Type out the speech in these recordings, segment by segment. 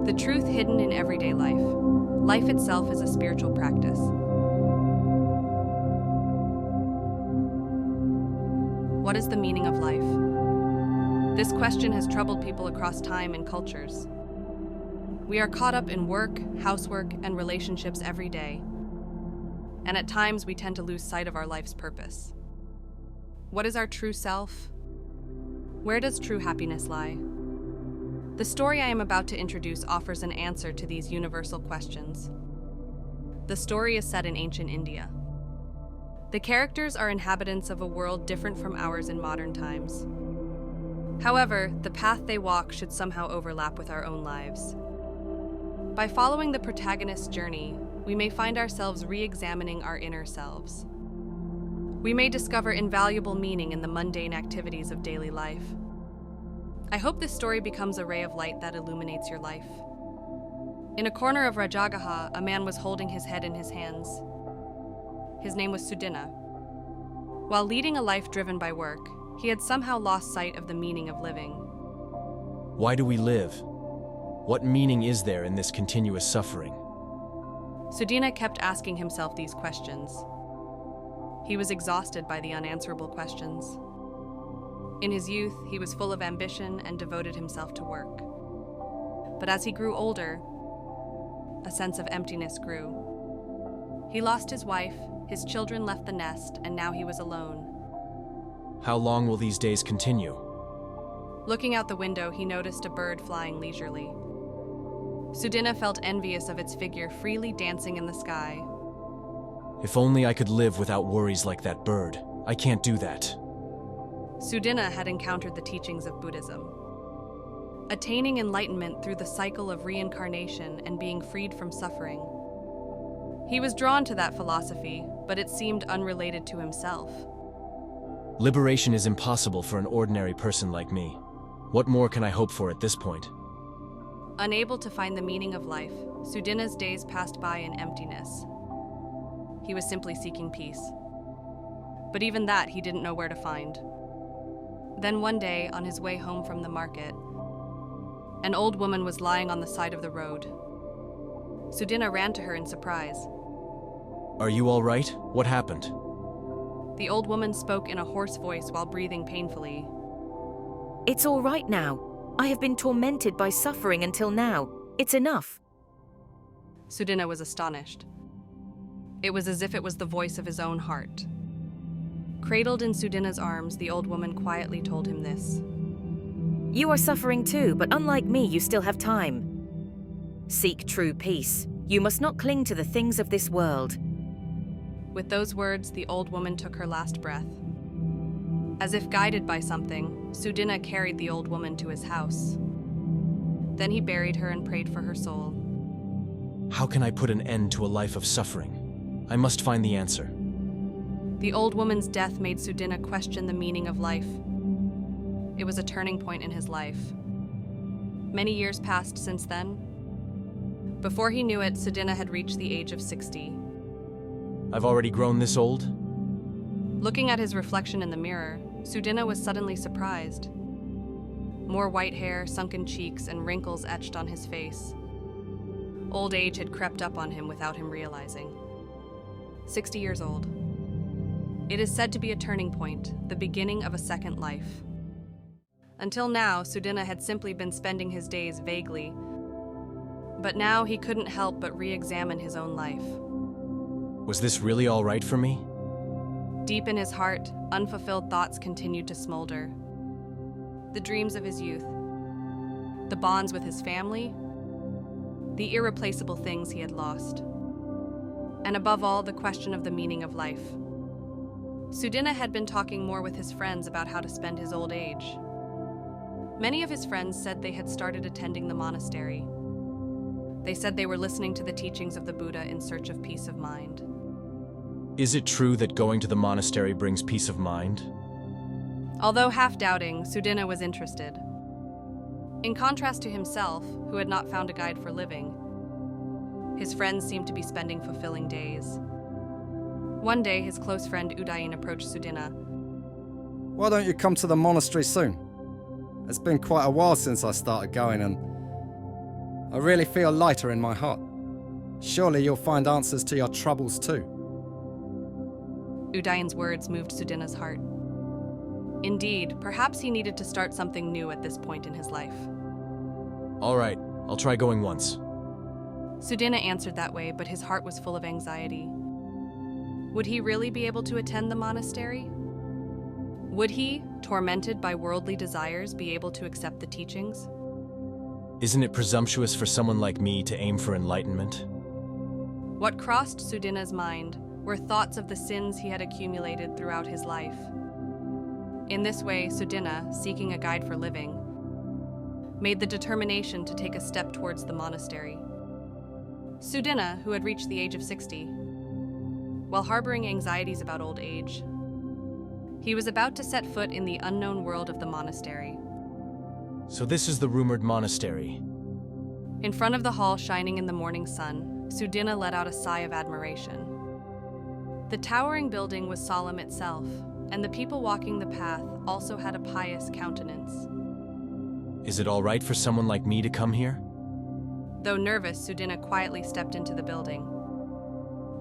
The truth hidden in everyday life. Life itself is a spiritual practice. What is the meaning of life? This question has troubled people across time and cultures. We are caught up in work, housework, and relationships every day. And at times we tend to lose sight of our life's purpose. What is our true self? Where does true happiness lie? The story I am about to introduce offers an answer to these universal questions. The story is set in ancient India. The characters are inhabitants of a world different from ours in modern times. However, the path they walk should somehow overlap with our own lives. By following the protagonist's journey, we may find ourselves re-examining our inner selves. We may discover invaluable meaning in the mundane activities of daily life. I hope this story becomes a ray of light that illuminates your life. In a corner of Rajagaha, a man was holding his head in his hands. His name was Sudina. While leading a life driven by work, he had somehow lost sight of the meaning of living. Why do we live? What meaning is there in this continuous suffering? Sudina kept asking himself these questions. He was exhausted by the unanswerable questions. In his youth, he was full of ambition and devoted himself to work. But as he grew older, a sense of emptiness grew. He lost his wife, his children left the nest, and now he was alone. How long will these days continue? Looking out the window, he noticed a bird flying leisurely. Sudina felt envious of its figure freely dancing in the sky. If only I could live without worries like that bird. I can't do that. Sudina had encountered the teachings of Buddhism. Attaining enlightenment through the cycle of reincarnation and being freed from suffering. He was drawn to that philosophy, but it seemed unrelated to himself. Liberation is impossible for an ordinary person like me. What more can I hope for at this point? Unable to find the meaning of life, Sudina's days passed by in emptiness. He was simply seeking peace. But even that he didn't know where to find. Then one day, on his way home from the market, an old woman was lying on the side of the road. Sudina ran to her in surprise. Are you all right? What happened? The old woman spoke in a hoarse voice while breathing painfully. It's all right now. I have been tormented by suffering until now. It's enough. Sudina was astonished. It was as if it was the voice of his own heart. Cradled in Sudina's arms, the old woman quietly told him this. You are suffering too, but unlike me, you still have time. Seek true peace. You must not cling to the things of this world. With those words, the old woman took her last breath. As if guided by something, Sudina carried the old woman to his house. Then he buried her and prayed for her soul. How can I put an end to a life of suffering? I must find the answer. The old woman's death made Sudina question the meaning of life. It was a turning point in his life. Many years passed since then. Before he knew it, Sudina had reached the age of 60. I've already grown this old? Looking at his reflection in the mirror, Sudina was suddenly surprised. More white hair, sunken cheeks, and wrinkles etched on his face. Old age had crept up on him without him realizing. 60 years old. It is said to be a turning point, the beginning of a second life. Until now, Sudina had simply been spending his days vaguely. But now he couldn't help but re-examine his own life. Was this really all right for me? Deep in his heart, unfulfilled thoughts continued to smolder. The dreams of his youth, the bonds with his family, the irreplaceable things he had lost, and above all, the question of the meaning of life. Sudina had been talking more with his friends about how to spend his old age. Many of his friends said they had started attending the monastery. They said they were listening to the teachings of the Buddha in search of peace of mind. Is it true that going to the monastery brings peace of mind? Although half-doubting, Sudina was interested. In contrast to himself, who had not found a guide for living, his friends seemed to be spending fulfilling days. One day, his close friend Udayin approached Sudina. Why don't you come to the monastery soon? It's been quite a while since I started going and I really feel lighter in my heart. Surely you'll find answers to your troubles too. Udayan's words moved Sudina's heart. Indeed, perhaps he needed to start something new at this point in his life. All right, I'll try going once. Sudina answered that way, but his heart was full of anxiety. Would he really be able to attend the monastery? Would he, tormented by worldly desires, be able to accept the teachings? Isn't it presumptuous for someone like me to aim for enlightenment? What crossed Sudina's mind were thoughts of the sins he had accumulated throughout his life. In this way, Sudina, seeking a guide for living, made the determination to take a step towards the monastery. Sudina, who had reached the age of 60, while harboring anxieties about old age, he was about to set foot in the unknown world of the monastery. So this is the rumored monastery. In front of the hall shining in the morning sun, Sudina let out a sigh of admiration. The towering building was solemn itself, and the people walking the path also had a pious countenance. Is it all right for someone like me to come here? Though nervous, Sudina quietly stepped into the building.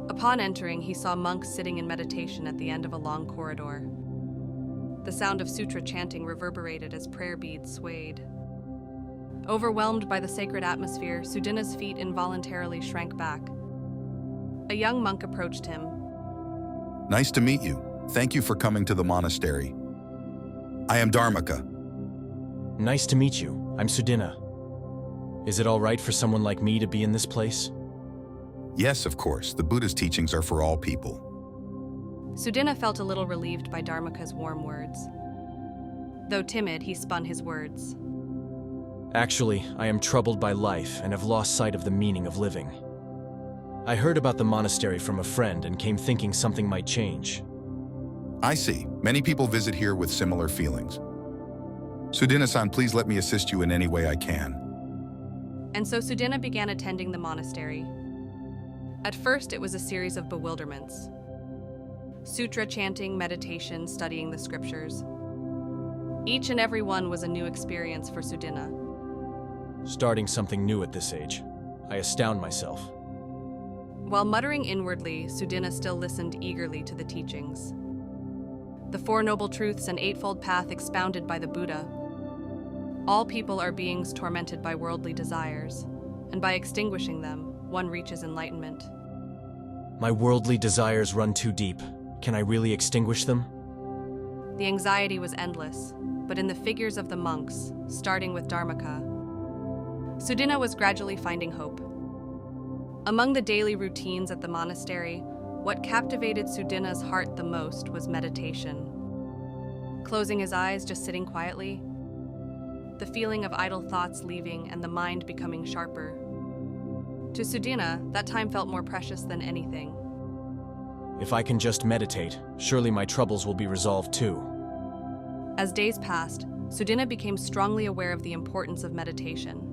Upon entering, he saw monks sitting in meditation at the end of a long corridor. The sound of sutra chanting reverberated as prayer beads swayed. Overwhelmed by the sacred atmosphere, Sudina's feet involuntarily shrank back. A young monk approached him. Nice to meet you. Thank you for coming to the monastery. I am Dharmaka. Nice to meet you. I'm Sudina. Is it all right for someone like me to be in this place? Yes, of course. The Buddhist teachings are for all people. Sudina felt a little relieved by Dharmaka's warm words. Though timid, he spun his words. Actually, I am troubled by life and have lost sight of the meaning of living. I heard about the monastery from a friend and came thinking something might change. I see. Many people visit here with similar feelings. Sudina-san, please let me assist you in any way I can. And so Sudina began attending the monastery. At first, it was a series of bewilderments. Sutra chanting, meditation, studying the scriptures. Each and every one was a new experience for Sudina. Starting something new at this age, I astound myself. While muttering inwardly, Sudina still listened eagerly to the teachings. The Four Noble Truths and Eightfold Path expounded by the Buddha. All people are beings tormented by worldly desires, and by extinguishing them, one reaches enlightenment. My worldly desires run too deep. Can I really extinguish them? The anxiety was endless, but in the figures of the monks, starting with Dharmaka, Sudina was gradually finding hope. Among the daily routines at the monastery, what captivated Sudina's heart the most was meditation. Closing his eyes, just sitting quietly, the feeling of idle thoughts leaving and the mind becoming sharper. To Sudina, that time felt more precious than anything. If I can just meditate, surely my troubles will be resolved too. As days passed, Sudina became strongly aware of the importance of meditation.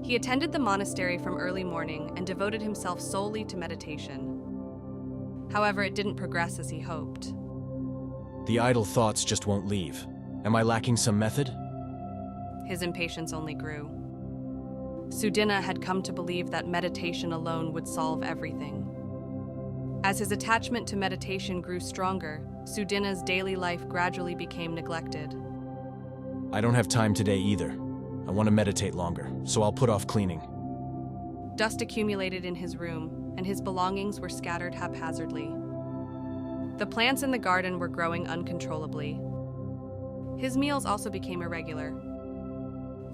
He attended the monastery from early morning and devoted himself solely to meditation. However, it didn't progress as he hoped. The idle thoughts just won't leave. Am I lacking some method? His impatience only grew. Sudina had come to believe that meditation alone would solve everything. As his attachment to meditation grew stronger, Sudina's daily life gradually became neglected. I don't have time today either. I want to meditate longer, so I'll put off cleaning. Dust accumulated in his room, and his belongings were scattered haphazardly. The plants in the garden were growing uncontrollably. His meals also became irregular.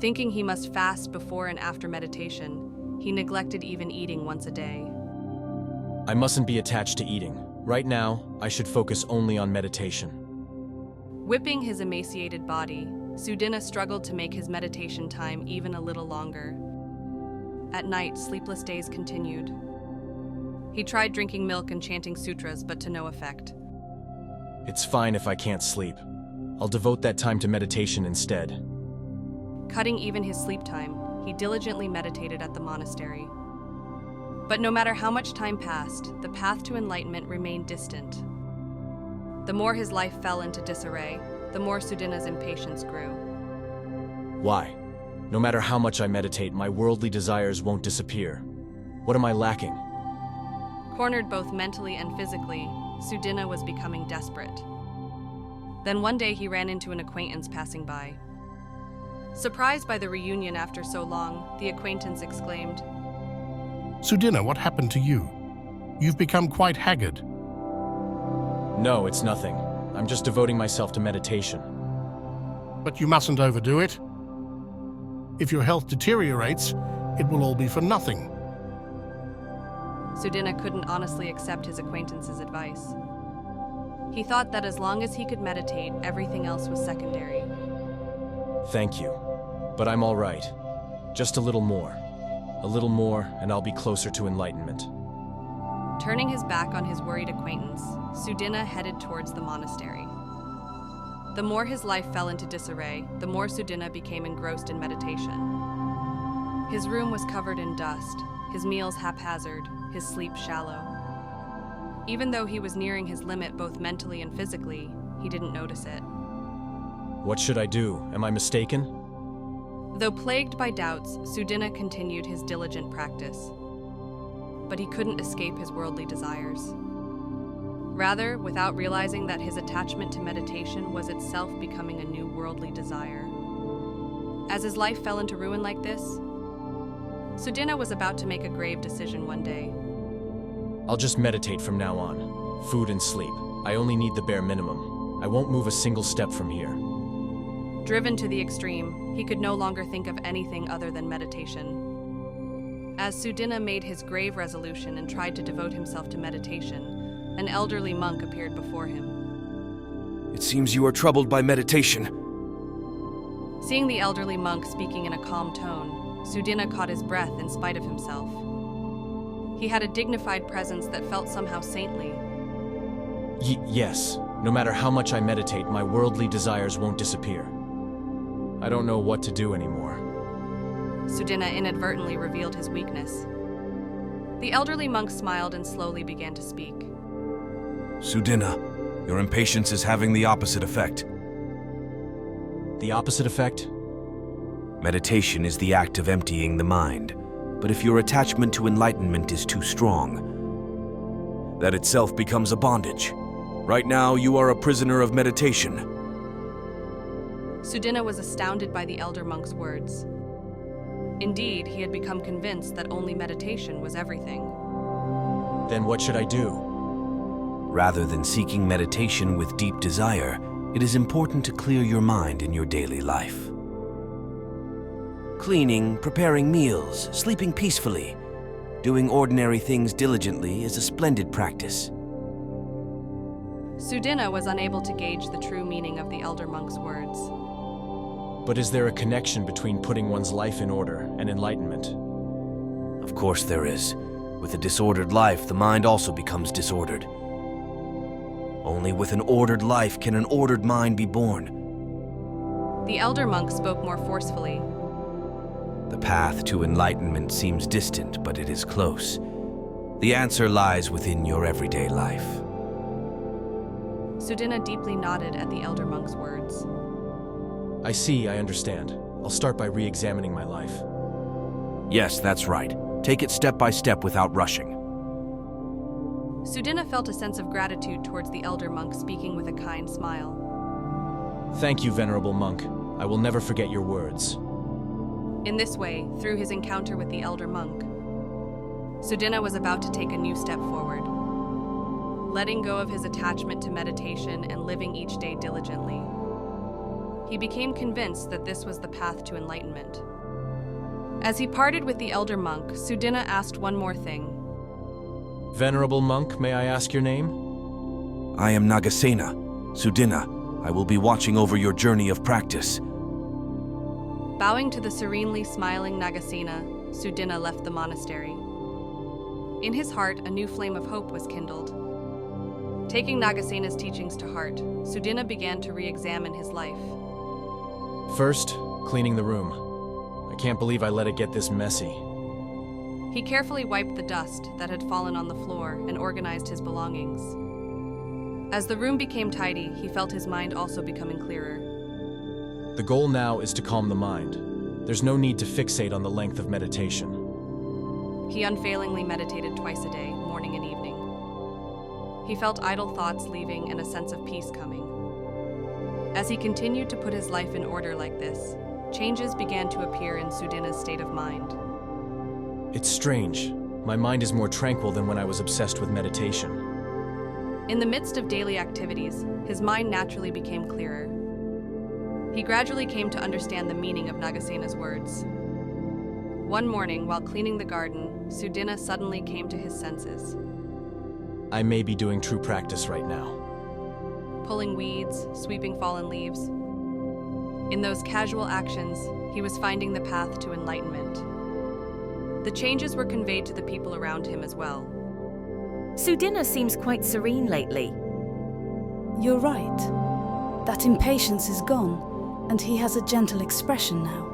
Thinking he must fast before and after meditation, he neglected even eating once a day. I mustn't be attached to eating. Right now, I should focus only on meditation. Whipping his emaciated body, Sudina struggled to make his meditation time even a little longer. At night, sleepless days continued. He tried drinking milk and chanting sutras, but to no effect. It's fine if I can't sleep. I'll devote that time to meditation instead. Cutting even his sleep time, he diligently meditated at the monastery. But no matter how much time passed, the path to enlightenment remained distant. The more his life fell into disarray, the more Sudina's impatience grew. Why? No matter how much I meditate, my worldly desires won't disappear. What am I lacking? Cornered both mentally and physically, Sudina was becoming desperate. Then one day he ran into an acquaintance passing by. Surprised by the reunion after so long, the acquaintance exclaimed, Sudina, what happened to you? You've become quite haggard. No, it's nothing. I'm just devoting myself to meditation. But you mustn't overdo it. If your health deteriorates, it will all be for nothing. Sudina couldn't honestly accept his acquaintance's advice. He thought that as long as he could meditate, everything else was secondary. Thank you. But I'm all right. Just a little more. A little more, and I'll be closer to enlightenment. Turning his back on his worried acquaintance, Sudina headed towards the monastery. The more his life fell into disarray, the more Sudina became engrossed in meditation. His room was covered in dust, his meals haphazard, his sleep shallow. Even though he was nearing his limit both mentally and physically, he didn't notice it. What should I do? Am I mistaken? Though plagued by doubts, Sudina continued his diligent practice. But he couldn't escape his worldly desires. Rather, without realizing that his attachment to meditation was itself becoming a new worldly desire. As his life fell into ruin like this, Sudina was about to make a grave decision one day. I'll just meditate from now on. Food and sleep. I only need the bare minimum. I won't move a single step from here. Driven to the extreme, he could no longer think of anything other than meditation. As Sudina made his grave resolution and tried to devote himself to meditation, an elderly monk appeared before him. It seems you are troubled by meditation. Seeing the elderly monk speaking in a calm tone, Sudina caught his breath in spite of himself. He had a dignified presence that felt somehow saintly. Yes. No matter how much I meditate, my worldly desires won't disappear. I don't know what to do anymore. Sudina inadvertently revealed his weakness. The elderly monk smiled and slowly began to speak. Sudina, your impatience is having the opposite effect. The opposite effect? Meditation is the act of emptying the mind, but if your attachment to enlightenment is too strong, that itself becomes a bondage. Right now, you are a prisoner of meditation. Sudina was astounded by the elder monk's words. Indeed, he had become convinced that only meditation was everything. Then what should I do? Rather than seeking meditation with deep desire, it is important to clear your mind in your daily life. Cleaning, preparing meals, sleeping peacefully, doing ordinary things diligently is a splendid practice. Sudina was unable to gauge the true meaning of the elder monk's words. But is there a connection between putting one's life in order and enlightenment? Of course there is. With a disordered life, the mind also becomes disordered. Only with an ordered life can an ordered mind be born. The elder monk spoke more forcefully. The path to enlightenment seems distant, but it is close. The answer lies within your everyday life. Sudina deeply nodded at the elder monk's words. I see, I understand. I'll start by re-examining my life. Yes, that's right. Take it step by step without rushing. Sudina felt a sense of gratitude towards the elder monk speaking with a kind smile. Thank you, venerable monk. I will never forget your words. In this way, through his encounter with the elder monk, Sudina was about to take a new step forward, letting go of his attachment to meditation and living each day diligently. He became convinced that this was the path to enlightenment. As he parted with the elder monk, Sudina asked one more thing. Venerable monk, may I ask your name? I am Nagasena. Sudina, I will be watching over your journey of practice. Bowing to the serenely smiling Nagasena, Sudina left the monastery. In his heart, a new flame of hope was kindled. Taking Nagasena's teachings to heart, Sudina began to re-examine his life. First, cleaning the room. I can't believe I let it get this messy. He carefully wiped the dust that had fallen on the floor and organized his belongings. As the room became tidy, he felt his mind also becoming clearer. The goal now is to calm the mind. There's no need to fixate on the length of meditation. He unfailingly meditated twice a day, morning and evening. He felt idle thoughts leaving and a sense of peace coming. As he continued to put his life in order like this, changes began to appear in Sudina's state of mind. It's strange. My mind is more tranquil than when I was obsessed with meditation. In the midst of daily activities, his mind naturally became clearer. He gradually came to understand the meaning of Nagasena's words. One morning, while cleaning the garden, Sudina suddenly came to his senses. I may be doing true practice right now. Pulling weeds, sweeping fallen leaves. In those casual actions, he was finding the path to enlightenment. The changes were conveyed to the people around him as well. Sudina seems quite serene lately. You're right. That impatience is gone, and he has a gentle expression now.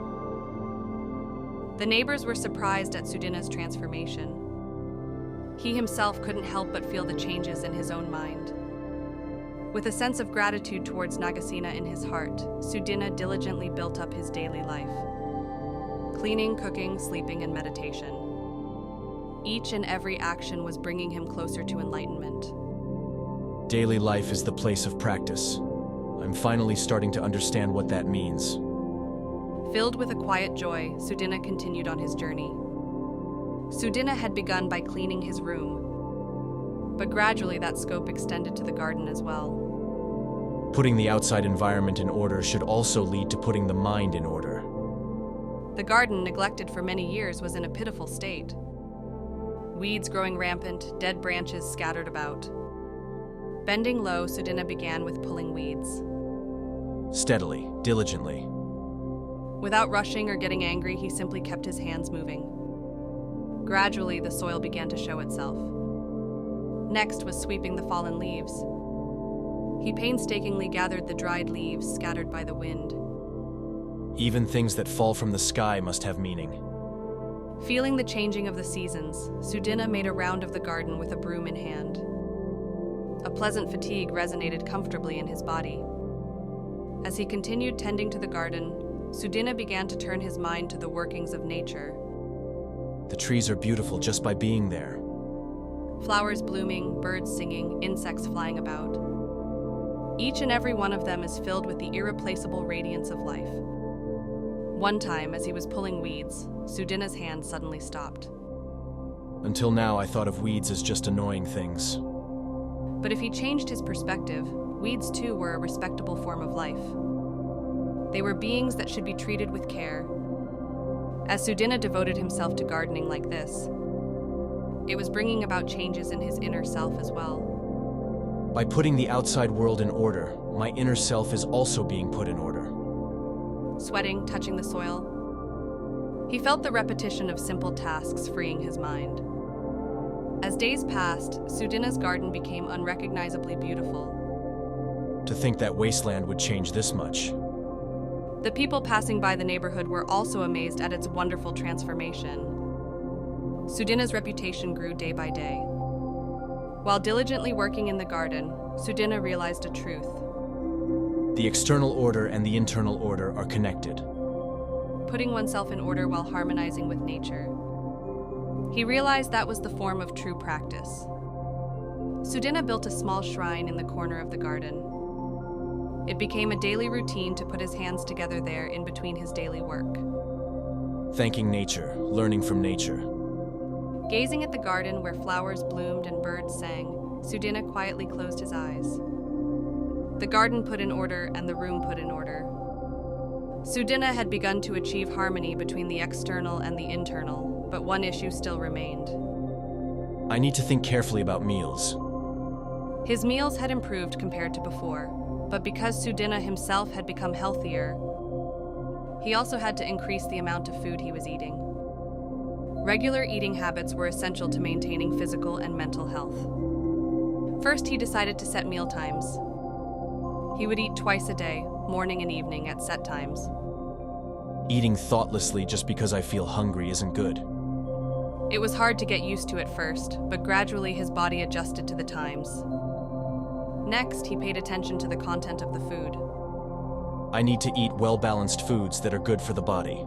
The neighbors were surprised at Sudina's transformation. He himself couldn't help but feel the changes in his own mind. With a sense of gratitude towards Nagasena in his heart, Sudina diligently built up his daily life. Cleaning, cooking, sleeping, and meditation. Each and every action was bringing him closer to enlightenment. Daily life is the place of practice. I'm finally starting to understand what that means. Filled with a quiet joy, Sudina continued on his journey. Sudina had begun by cleaning his room, but gradually that scope extended to the garden as well. Putting the outside environment in order should also lead to putting the mind in order. The garden, neglected for many years, was in a pitiful state. Weeds growing rampant, dead branches scattered about. Bending low, Sudina began with pulling weeds. Steadily, diligently. Without rushing or getting angry, he simply kept his hands moving. Gradually, the soil began to show itself. Next was sweeping the fallen leaves. He painstakingly gathered the dried leaves scattered by the wind. Even things that fall from the sky must have meaning. Feeling the changing of the seasons, Sudina made a round of the garden with a broom in hand. A pleasant fatigue resonated comfortably in his body. As he continued tending to the garden, Sudina began to turn his mind to the workings of nature. The trees are beautiful just by being there. Flowers blooming, birds singing, insects flying about. Each and every one of them is filled with the irreplaceable radiance of life. One time, as he was pulling weeds, Sudina's hand suddenly stopped. Until now, I thought of weeds as just annoying things. But if he changed his perspective, weeds too were a respectable form of life. They were beings that should be treated with care. As Sudina devoted himself to gardening like this, it was bringing about changes in his inner self as well. By putting the outside world in order, my inner self is also being put in order. Sweating, touching the soil. He felt the repetition of simple tasks freeing his mind. As days passed, Sudina's garden became unrecognizably beautiful. To think that wasteland would change this much. The people passing by the neighborhood were also amazed at its wonderful transformation. Sudina's reputation grew day by day. While diligently working in the garden, Sudina realized a truth. The external order and the internal order are connected. Putting oneself in order while harmonizing with nature. He realized that was the form of true practice. Sudina built a small shrine in the corner of the garden. It became a daily routine to put his hands together there in between his daily work. Thanking nature, learning from nature. Gazing at the garden where flowers bloomed and birds sang, Sudina quietly closed his eyes. The garden put in order and the room put in order. Sudina had begun to achieve harmony between the external and the internal, but one issue still remained. I need to think carefully about meals. His meals had improved compared to before, but because Sudina himself had become healthier, he also had to increase the amount of food he was eating. Regular eating habits were essential to maintaining physical and mental health. First, he decided to set meal times. He would eat twice a day, morning and evening at set times. Eating thoughtlessly just because I feel hungry isn't good. It was hard to get used to at first, but gradually his body adjusted to the times. Next, he paid attention to the content of the food. I need to eat well-balanced foods that are good for the body.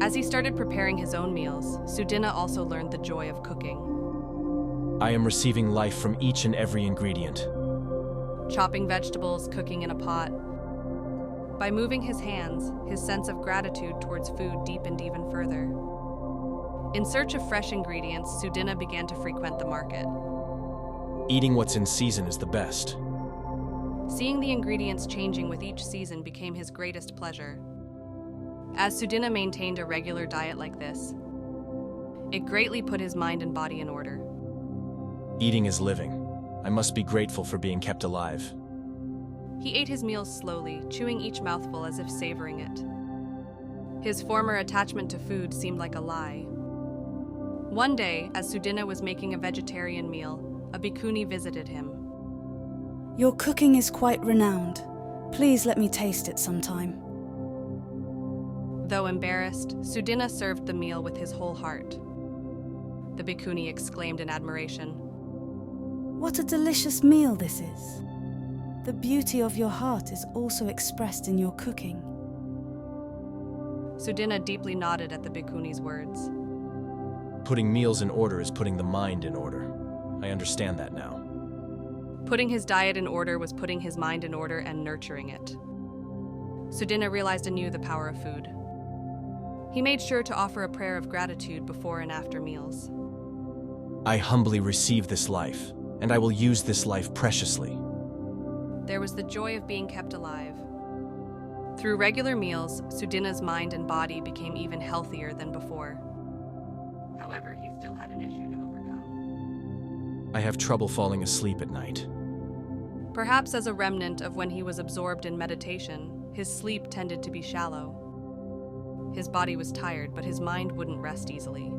As he started preparing his own meals, Sudina also learned the joy of cooking. I am receiving life from each and every ingredient. Chopping vegetables, cooking in a pot. By moving his hands, his sense of gratitude towards food deepened even further. In search of fresh ingredients, Sudina began to frequent the market. Eating what's in season is the best. Seeing the ingredients changing with each season became his greatest pleasure. As Sudina maintained a regular diet like this, it greatly put his mind and body in order. Eating is living. I must be grateful for being kept alive. He ate his meals slowly, chewing each mouthful as if savoring it. His former attachment to food seemed like a lie. One day, as Sudina was making a vegetarian meal, a bhikkhuni visited him. Your cooking is quite renowned. Please let me taste it sometime. Though embarrassed, Sudina served the meal with his whole heart. The bhikkhuni exclaimed in admiration. What a delicious meal this is. The beauty of your heart is also expressed in your cooking. Sudina deeply nodded at the bhikkhuni's words. Putting meals in order is putting the mind in order. I understand that now. Putting his diet in order was putting his mind in order and nurturing it. Sudina realized anew the power of food. He made sure to offer a prayer of gratitude before and after meals. I humbly receive this life, and I will use this life preciously. There was the joy of being kept alive. Through regular meals, Sudina's mind and body became even healthier than before. However, he still had an issue to overcome. I have trouble falling asleep at night. Perhaps as a remnant of when he was absorbed in meditation, his sleep tended to be shallow. His body was tired, but his mind wouldn't rest easily.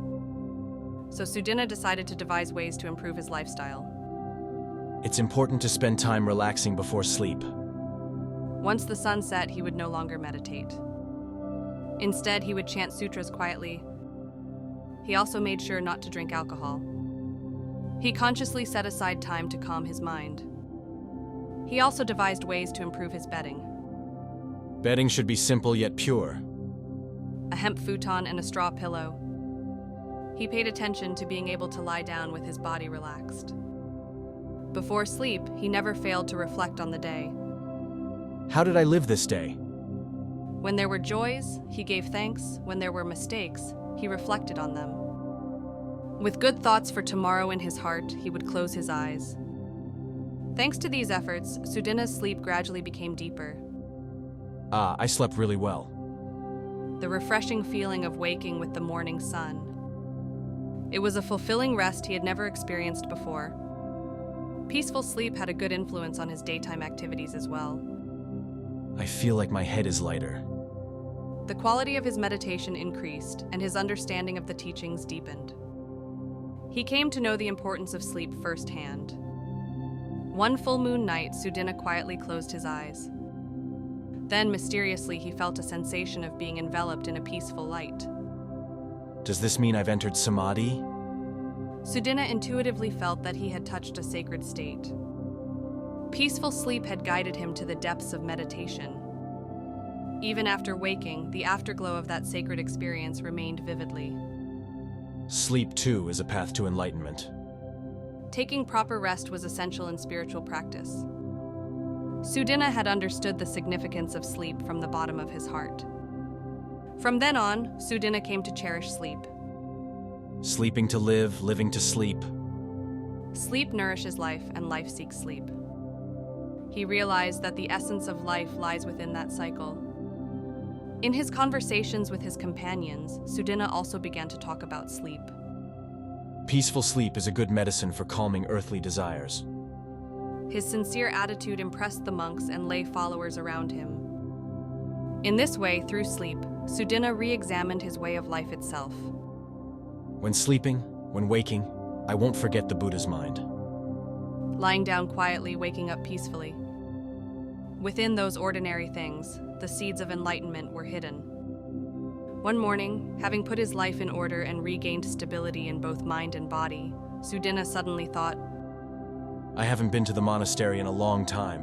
So Sudina decided to devise ways to improve his lifestyle. It's important to spend time relaxing before sleep. Once the sun set, he would no longer meditate. Instead, he would chant sutras quietly. He also made sure not to drink alcohol. He consciously set aside time to calm his mind. He also devised ways to improve his bedding. Bedding should be simple yet pure. A hemp futon and a straw pillow. He paid attention to being able to lie down with his body relaxed. Before sleep, he never failed to reflect on the day. How did I live this day? When there were joys, he gave thanks. When there were mistakes, he reflected on them. With good thoughts for tomorrow in his heart, he would close his eyes. Thanks to these efforts, Sudina's sleep gradually became deeper. I slept really well. The refreshing feeling of waking with the morning sun. It was a fulfilling rest he had never experienced before. Peaceful sleep had a good influence on his daytime activities as well. I feel like my head is lighter. The quality of his meditation increased, and his understanding of the teachings deepened. He came to know the importance of sleep firsthand. One full moon night, Sudina quietly closed his eyes. Then, mysteriously, he felt a sensation of being enveloped in a peaceful light. Does this mean I've entered samadhi? Sudina intuitively felt that he had touched a sacred state. Peaceful sleep had guided him to the depths of meditation. Even after waking, the afterglow of that sacred experience remained vividly. Sleep, too, is a path to enlightenment. Taking proper rest was essential in spiritual practice. Sudina had understood the significance of sleep from the bottom of his heart. From then on, Sudina came to cherish sleep. Sleeping to live, living to sleep. Sleep nourishes life, and life seeks sleep. He realized that the essence of life lies within that cycle. In his conversations with his companions, Sudina also began to talk about sleep. Peaceful sleep is a good medicine for calming earthly desires. His sincere attitude impressed the monks and lay followers around him. In this way, through sleep, Sudina re-examined his way of life itself. When sleeping, when waking, I won't forget the Buddha's mind. Lying down quietly, waking up peacefully. Within those ordinary things, the seeds of enlightenment were hidden. One morning, having put his life in order and regained stability in both mind and body, Sudina suddenly thought, I haven't been to the monastery in a long time.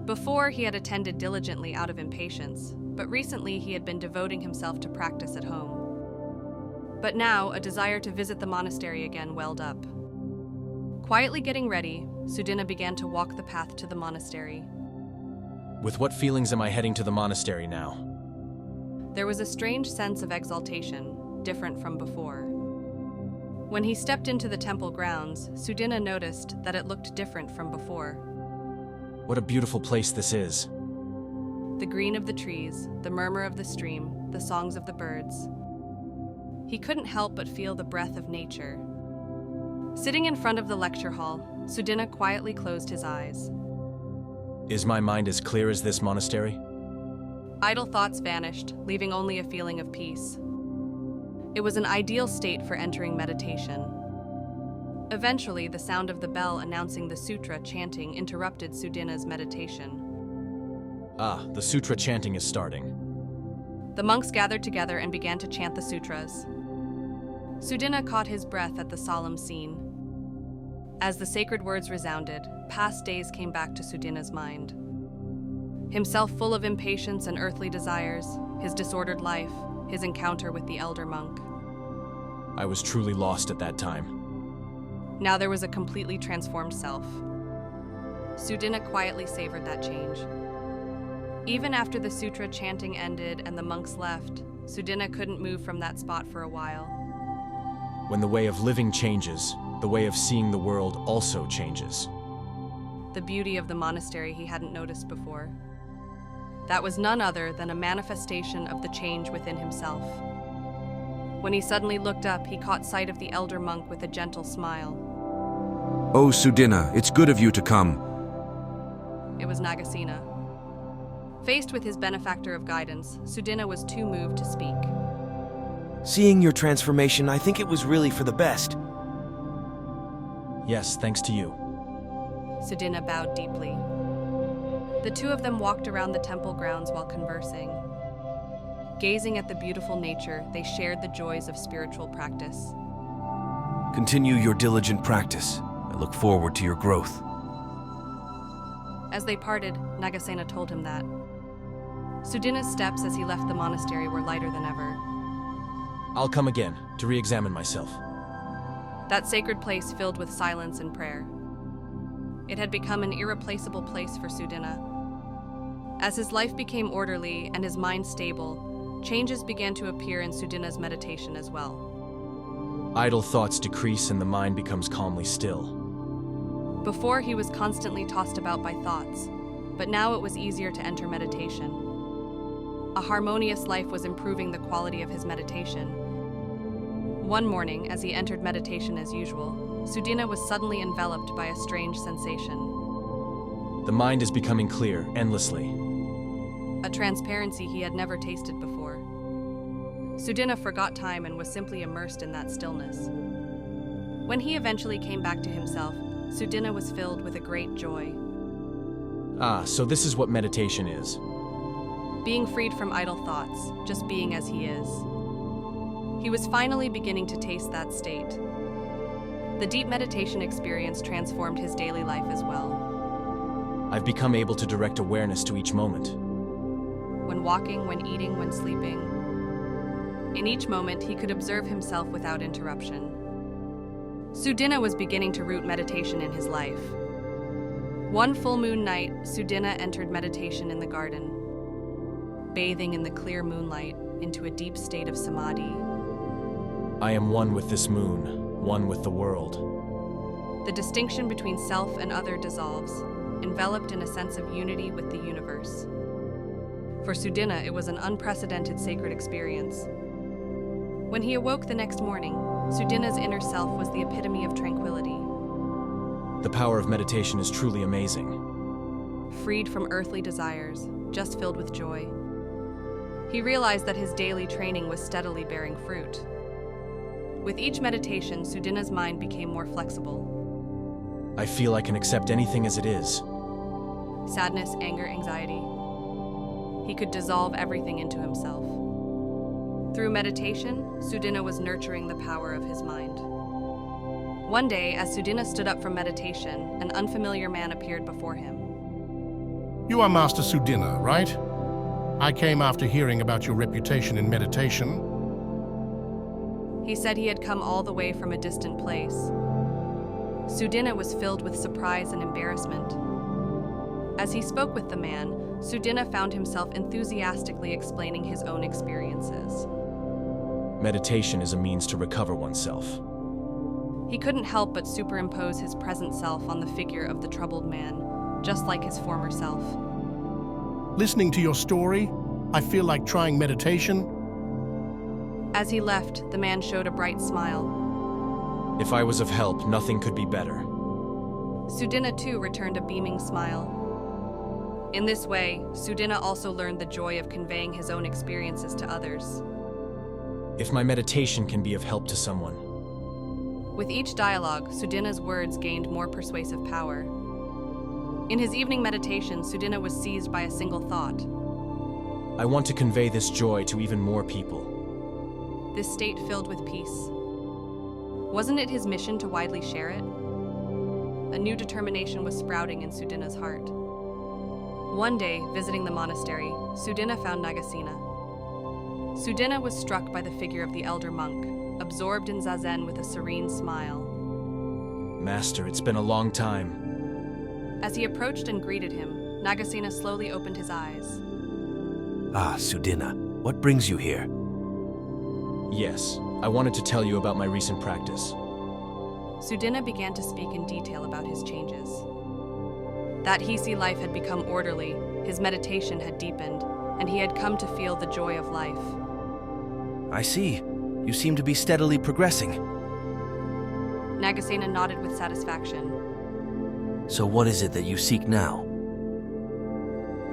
Before, he had attended diligently out of impatience, but recently he had been devoting himself to practice at home. But now, a desire to visit the monastery again welled up. Quietly getting ready, Sudina began to walk the path to the monastery. With what feelings am I heading to the monastery now? There was a strange sense of exaltation, different from before. When he stepped into the temple grounds, Sudina noticed that it looked different from before. What a beautiful place this is. The green of the trees, the murmur of the stream, the songs of the birds. He couldn't help but feel the breath of nature. Sitting in front of the lecture hall, Sudina quietly closed his eyes. Is my mind as clear as this monastery? Idle thoughts vanished, leaving only a feeling of peace. It was an ideal state for entering meditation. Eventually, the sound of the bell announcing the sutra chanting interrupted Sudina's meditation. Ah, the sutra chanting is starting. The monks gathered together and began to chant the sutras. Sudina caught his breath at the solemn scene. As the sacred words resounded, past days came back to Sudina's mind. Himself full of impatience and earthly desires, his disordered life, his encounter with the elder monk. I was truly lost at that time. Now there was a completely transformed self. Sudina quietly savored that change. Even after the sutra chanting ended and the monks left, Sudina couldn't move from that spot for a while. When the way of living changes, the way of seeing the world also changes. The beauty of the monastery he hadn't noticed before. That was none other than a manifestation of the change within himself. When he suddenly looked up, he caught sight of the elder monk with a gentle smile. Oh, Sudina, it's good of you to come. It was Nagasena. Faced with his benefactor of guidance, Sudina was too moved to speak. Seeing your transformation, I think it was really for the best. Yes, thanks to you. Sudina bowed deeply. The two of them walked around the temple grounds while conversing. Gazing at the beautiful nature, they shared the joys of spiritual practice. Continue your diligent practice. I look forward to your growth. As they parted, Nagasena told him that. Sudina's steps as he left the monastery were lighter than ever. I'll come again to re-examine myself. That sacred place filled with silence and prayer. It had become an irreplaceable place for Sudina. As his life became orderly and his mind stable, changes began to appear in Sudina's meditation as well. Idle thoughts decrease and the mind becomes calmly still. Before, he was constantly tossed about by thoughts, but now it was easier to enter meditation. A harmonious life was improving the quality of his meditation. One morning, as he entered meditation as usual, Sudina was suddenly enveloped by a strange sensation. The mind is becoming clear, endlessly. A transparency he had never tasted before. Sudina forgot time and was simply immersed in that stillness. When he eventually came back to himself, Sudina was filled with a great joy. Ah, so this is what meditation is. Being freed from idle thoughts, just being as he is. He was finally beginning to taste that state. The deep meditation experience transformed his daily life as well. I've become able to direct awareness to each moment. When walking, when eating, when sleeping. In each moment, he could observe himself without interruption. Sudina was beginning to root meditation in his life. One full moon night, Sudina entered meditation in the garden, bathing in the clear moonlight into a deep state of samadhi. I am one with this moon, one with the world. The distinction between self and other dissolves, enveloped in a sense of unity with the universe. For Sudina, it was an unprecedented sacred experience. When he awoke the next morning, Sudina's inner self was the epitome of tranquility. The power of meditation is truly amazing. Freed from earthly desires, just filled with joy. He realized that his daily training was steadily bearing fruit. With each meditation, Sudina's mind became more flexible. I feel I can accept anything as it is. Sadness, anger, anxiety. He could dissolve everything into himself. Through meditation, Sudina was nurturing the power of his mind. One day, as Sudina stood up from meditation, an unfamiliar man appeared before him. You are Master Sudina, right? I came after hearing about your reputation in meditation. He said he had come all the way from a distant place. Sudina was filled with surprise and embarrassment. As he spoke with the man, Sudina found himself enthusiastically explaining his own experiences. Meditation is a means to recover oneself. He couldn't help but superimpose his present self on the figure of the troubled man, just like his former self. Listening to your story, I feel like trying meditation. As he left, the man showed a bright smile. If I was of help, nothing could be better. Sudina too returned a beaming smile. In this way, Sudina also learned the joy of conveying his own experiences to others. If my meditation can be of help to someone. With each dialogue, Sudina's words gained more persuasive power. In his evening meditation, Sudina was seized by a single thought. I want to convey this joy to even more people. This state filled with peace. Wasn't it his mission to widely share it? A new determination was sprouting in Sudina's heart. One day, visiting the monastery, Sudina found Nagasena. Sudina was struck by the figure of the elder monk, absorbed in zazen with a serene smile. Master, it's been a long time. As he approached and greeted him, Nagasena slowly opened his eyes. Ah, Sudina, what brings you here? Yes, I wanted to tell you about my recent practice. Sudina began to speak in detail about his changes. That Hisi life had become orderly, his meditation had deepened, and he had come to feel the joy of life. I see. You seem to be steadily progressing. Nagasena nodded with satisfaction. So what is it that you seek now?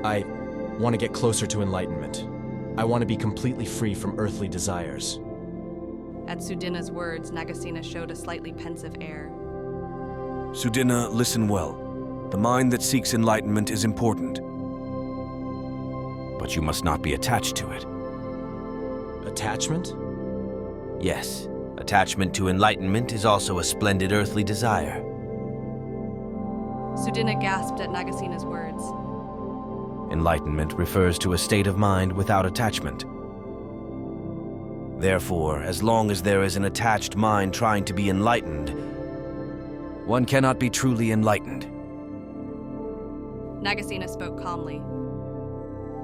I want to get closer to enlightenment. I want to be completely free from earthly desires. At Sudina's words, Nagasena showed a slightly pensive air. Sudina, listen well. The mind that seeks enlightenment is important. But you must not be attached to it. Attachment? Yes, attachment to enlightenment is also a splendid earthly desire. Sudina gasped at Nagasena's words. Enlightenment refers to a state of mind without attachment. Therefore, as long as there is an attached mind trying to be enlightened, one cannot be truly enlightened. Nagasena spoke calmly.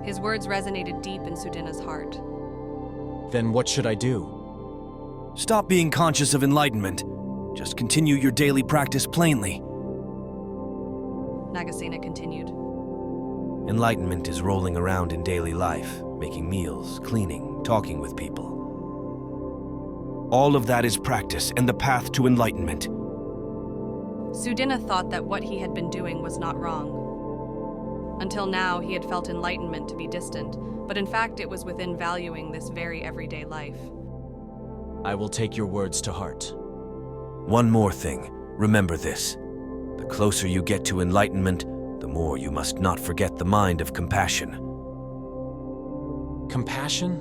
His words resonated deep in Sudina's heart. Then what should I do? Stop being conscious of enlightenment. Just continue your daily practice plainly. Nagasena continued. Enlightenment is rolling around in daily life, making meals, cleaning, talking with people. All of that is practice and the path to enlightenment. Sudina thought that what he had been doing was not wrong. Until now, he had felt enlightenment to be distant, but in fact it was within valuing this very everyday life. I will take your words to heart. One more thing, remember this. The closer you get to enlightenment, the more you must not forget the mind of compassion. Compassion?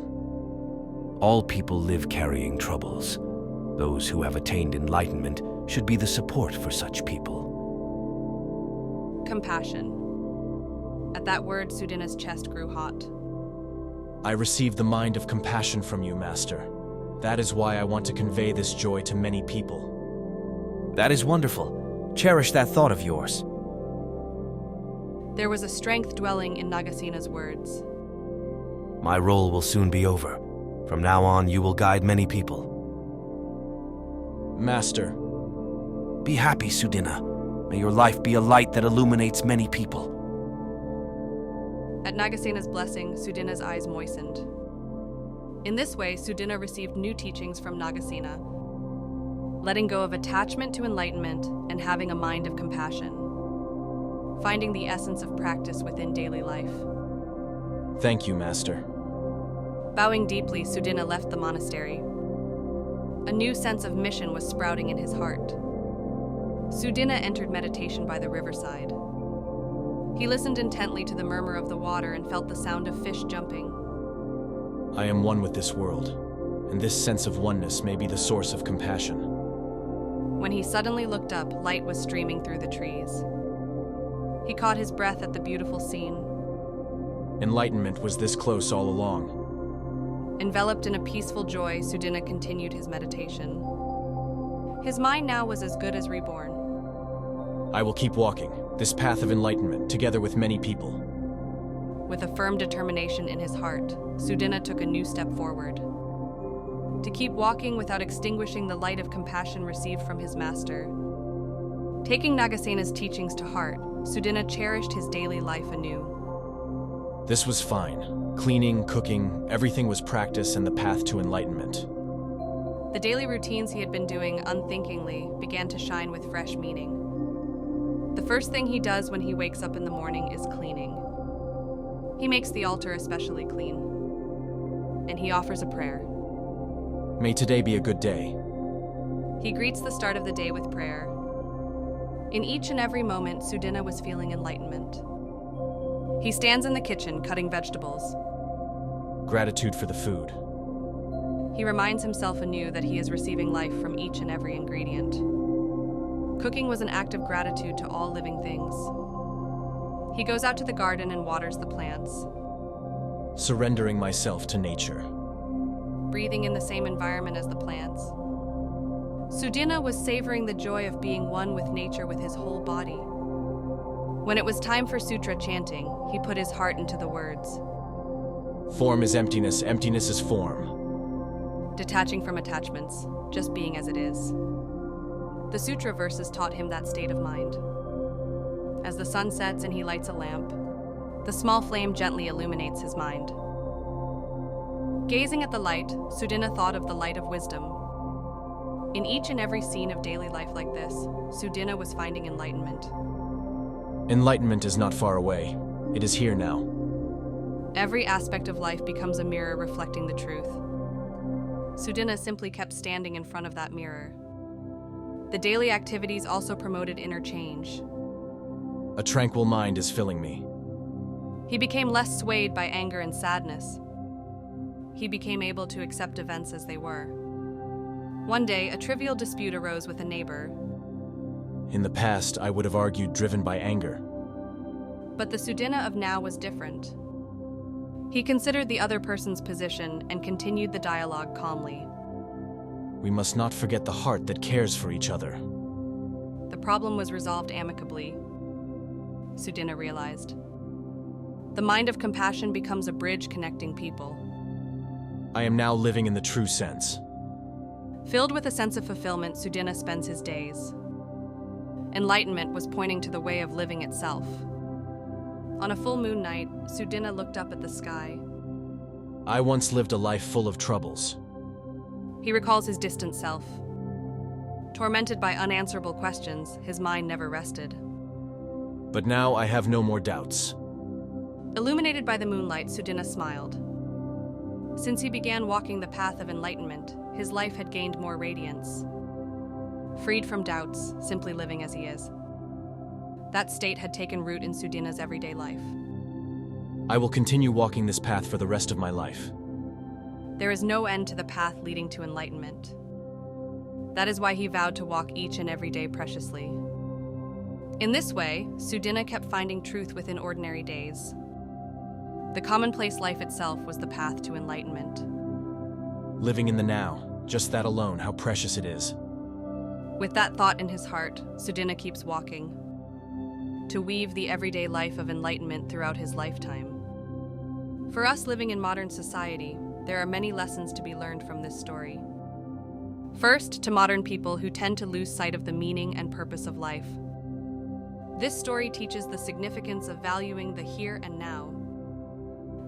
All people live carrying troubles. Those who have attained enlightenment should be the support for such people. Compassion. At that word, Sudina's chest grew hot. I received the mind of compassion from you, Master. That is why I want to convey this joy to many people. That is wonderful. Cherish that thought of yours. There was a strength dwelling in Nagasena's words. My role will soon be over. From now on, you will guide many people. Master. Be happy, Sudina. May your life be a light that illuminates many people. At Nagasena's blessing, Sudina's eyes moistened. In this way, Sudina received new teachings from Nagasena, letting go of attachment to enlightenment and having a mind of compassion, finding the essence of practice within daily life. Thank you, Master. Bowing deeply, Sudina left the monastery. A new sense of mission was sprouting in his heart. Sudina entered meditation by the riverside. He listened intently to the murmur of the water and felt the sound of fish jumping. I am one with this world, and this sense of oneness may be the source of compassion. When he suddenly looked up, light was streaming through the trees. He caught his breath at the beautiful scene. Enlightenment was this close all along. Enveloped in a peaceful joy, Sudina continued his meditation. His mind now was as good as reborn. I will keep walking this path of enlightenment together with many people. With a firm determination in his heart, Sudina took a new step forward. To keep walking without extinguishing the light of compassion received from his master. Taking Nagasena's teachings to heart, Sudina cherished his daily life anew. This was fine. Cleaning, cooking, everything was practice and the path to enlightenment. The daily routines he had been doing unthinkingly began to shine with fresh meaning. The first thing he does when he wakes up in the morning is cleaning. He makes the altar especially clean, and he offers a prayer. May today be a good day. He greets the start of the day with prayer. In each and every moment, Sudina was feeling enlightenment. He stands in the kitchen cutting vegetables. Gratitude for the food. He reminds himself anew that he is receiving life from each and every ingredient. Cooking was an act of gratitude to all living things. He goes out to the garden and waters the plants. Surrendering myself to nature. Breathing in the same environment as the plants. Sudina was savoring the joy of being one with nature with his whole body. When it was time for sutra chanting, he put his heart into the words. Form is emptiness, emptiness is form. Detaching from attachments, just being as it is. The sutra verses taught him that state of mind. As the sun sets and he lights a lamp, the small flame gently illuminates his mind. Gazing at the light, Sudina thought of the light of wisdom. In each and every scene of daily life like this, Sudina was finding enlightenment. Enlightenment is not far away. It is here now. Every aspect of life becomes a mirror reflecting the truth. Sudina simply kept standing in front of that mirror. The daily activities also promoted inner change. A tranquil mind is filling me. He became less swayed by anger and sadness. He became able to accept events as they were. One day, a trivial dispute arose with a neighbor. In the past, I would have argued driven by anger. But the Sudina of now was different. He considered the other person's position and continued the dialogue calmly. We must not forget the heart that cares for each other. The problem was resolved amicably, Sudina realized. The mind of compassion becomes a bridge connecting people. I am now living in the true sense. Filled with a sense of fulfillment, Sudina spends his days. Enlightenment was pointing to the way of living itself. On a full moon night, Sudina looked up at the sky. I once lived a life full of troubles. He recalls his distant self. Tormented by unanswerable questions, his mind never rested. But now I have no more doubts. Illuminated by the moonlight, Sudina smiled. Since he began walking the path of enlightenment, his life had gained more radiance. Freed from doubts, simply living as he is. That state had taken root in Sudina's everyday life. I will continue walking this path for the rest of my life. There is no end to the path leading to enlightenment. That is why he vowed to walk each and every day preciously. In this way, Sudina kept finding truth within ordinary days. The commonplace life itself was the path to enlightenment. Living in the now, just that alone, how precious it is. With that thought in his heart, Sudina keeps walking, to weave the everyday life of enlightenment throughout his lifetime. For us living in modern society, there are many lessons to be learned from this story. First, to modern people who tend to lose sight of the meaning and purpose of life. This story teaches the significance of valuing the here and now.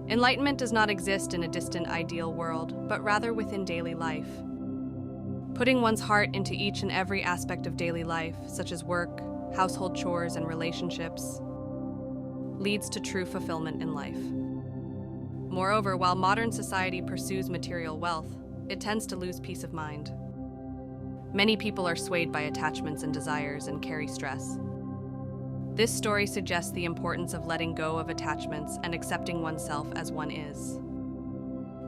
Enlightenment does not exist in a distant ideal world, but rather within daily life. Putting one's heart into each and every aspect of daily life, such as work, household chores, and relationships, leads to true fulfillment in life. Moreover, while modern society pursues material wealth, it tends to lose peace of mind. Many people are swayed by attachments and desires and carry stress. This story suggests the importance of letting go of attachments and accepting oneself as one is.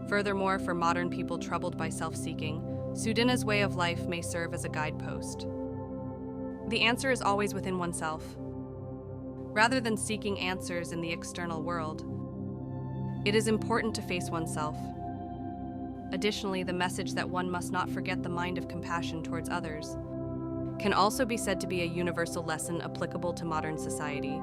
Furthermore, for modern people troubled by self-seeking, Sudina's way of life may serve as a guidepost. The answer is always within oneself. Rather than seeking answers in the external world, It is important to face oneself. Additionally, the message that one must not forget the mind of compassion towards others can also be said to be a universal lesson applicable to modern society.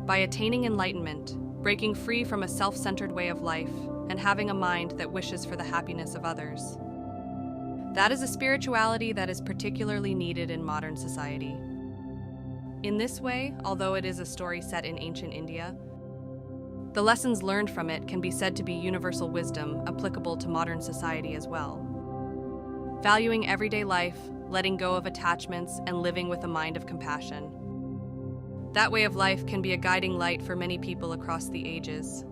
By attaining enlightenment, breaking free from a self-centered way of life, and having a mind that wishes for the happiness of others, that is a spirituality that is particularly needed in modern society. In this way, although it is a story set in ancient India, the lessons learned from it can be said to be universal wisdom applicable to modern society as well. Valuing everyday life, letting go of attachments, and living with a mind of compassion. That way of life can be a guiding light for many people across the ages.